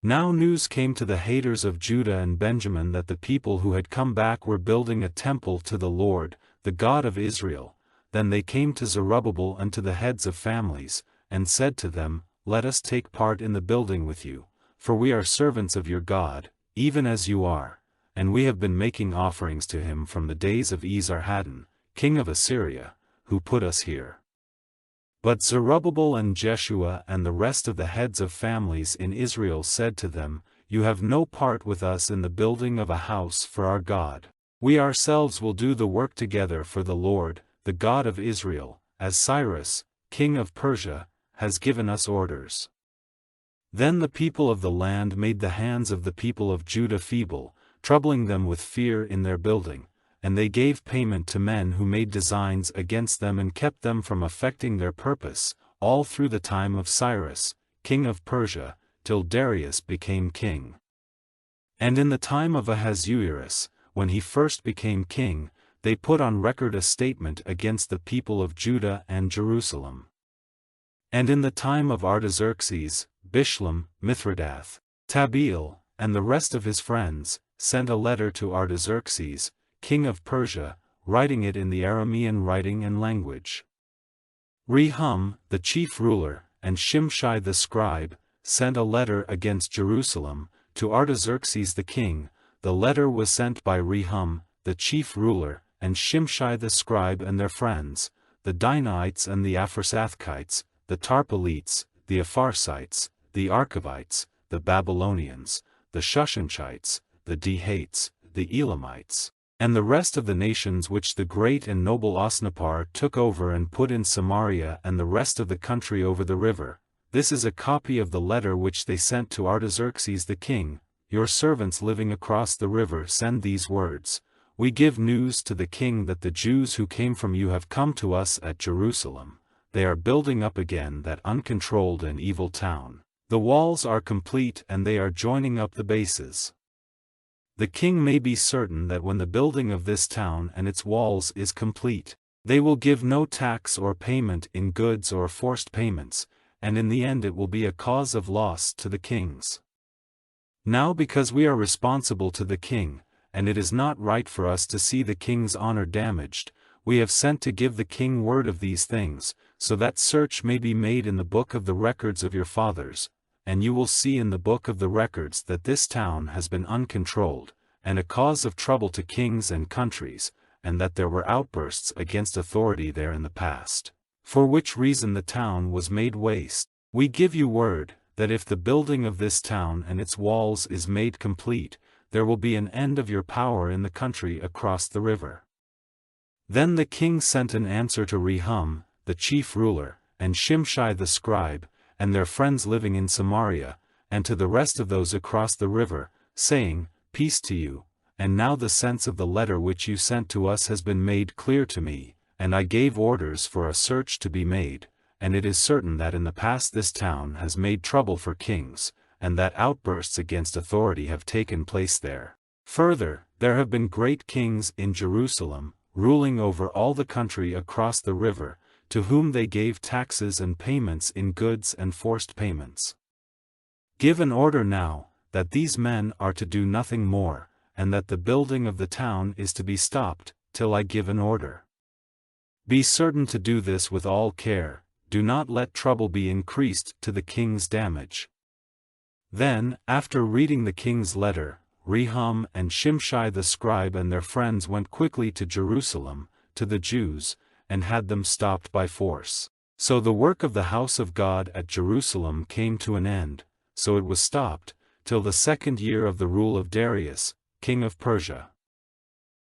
Now news came to the haters of Judah and Benjamin that the people who had come back were building a temple to the Lord, the God of Israel. Then they came to Zerubbabel and to the heads of families, and said to them, Let us take part in the building with you, for we are servants of your God, even as you are, and we have been making offerings to him from the days of Esarhaddon, king of Assyria, who put us here. But Zerubbabel and Jeshua and the rest of the heads of families in Israel said to them, You have no part with us in the building of a house for our God. We ourselves will do the work together for the Lord, the God of Israel, as Cyrus, king of Persia, has given us orders. Then the people of the land made the hands of the people of Judah feeble, troubling them with fear in their building, and they gave payment to men who made designs against them and kept them from effecting their purpose, all through the time of Cyrus, king of Persia, till Darius became king. And in the time of Ahasuerus, when he first became king, they put on record a statement against the people of Judah and Jerusalem. And in the time of Artaxerxes, Bishlam, Mithridath, Tabeel, and the rest of his friends, sent a letter to Artaxerxes, king of Persia, writing it in the Aramean writing and language. Rehum, the chief ruler, and Shimshai the scribe, sent a letter against Jerusalem, to Artaxerxes the king. The letter was sent by Rehum, the chief ruler, and Shimshai the scribe and their friends, the Dinahites and the Aphrasathites, the Tarpelites, the Apharsites, the Archavites, the Babylonians, the Shushanshites, the Dehates, the Elamites, and the rest of the nations which the great and noble Osnappar took over and put in Samaria and the rest of the country over the river. This is a copy of the letter which they sent to Artaxerxes the king. Your servants living across the river send these words. We give news to the king that the Jews who came from you have come to us at Jerusalem. They are building up again that uncontrolled and evil town. The walls are complete and they are joining up the bases. The king may be certain that when the building of this town and its walls is complete, they will give no tax or payment in goods or forced payments, and in the end it will be a cause of loss to the kings. Now because we are responsible to the king, and it is not right for us to see the king's honor damaged, we have sent to give the king word of these things, so that search may be made in the book of the records of your fathers, and you will see in the book of the records that this town has been uncontrolled, and a cause of trouble to kings and countries, and that there were outbursts against authority there in the past, for which reason the town was made waste. We give you word, that if the building of this town and its walls is made complete, there will be an end of your power in the country across the river. Then the king sent an answer to Rehum, the chief ruler, and Shimshai the scribe, and their friends living in Samaria, and to the rest of those across the river, saying, Peace to you, and now the sense of the letter which you sent to us has been made clear to me, and I gave orders for a search to be made, and it is certain that in the past this town has made trouble for kings, and that outbursts against authority have taken place there. Further, there have been great kings in Jerusalem, ruling over all the country across the river, to whom they gave taxes and payments in goods and forced payments. Give an order now, that these men are to do nothing more, and that the building of the town is to be stopped, till I give an order. Be certain to do this with all care, do not let trouble be increased to the king's damage. Then, after reading the king's letter, Rehum and Shimshai the scribe and their friends went quickly to Jerusalem, to the Jews, and had them stopped by force. So the work of the house of God at Jerusalem came to an end, so it was stopped, till the 2nd year of the rule of Darius, king of Persia.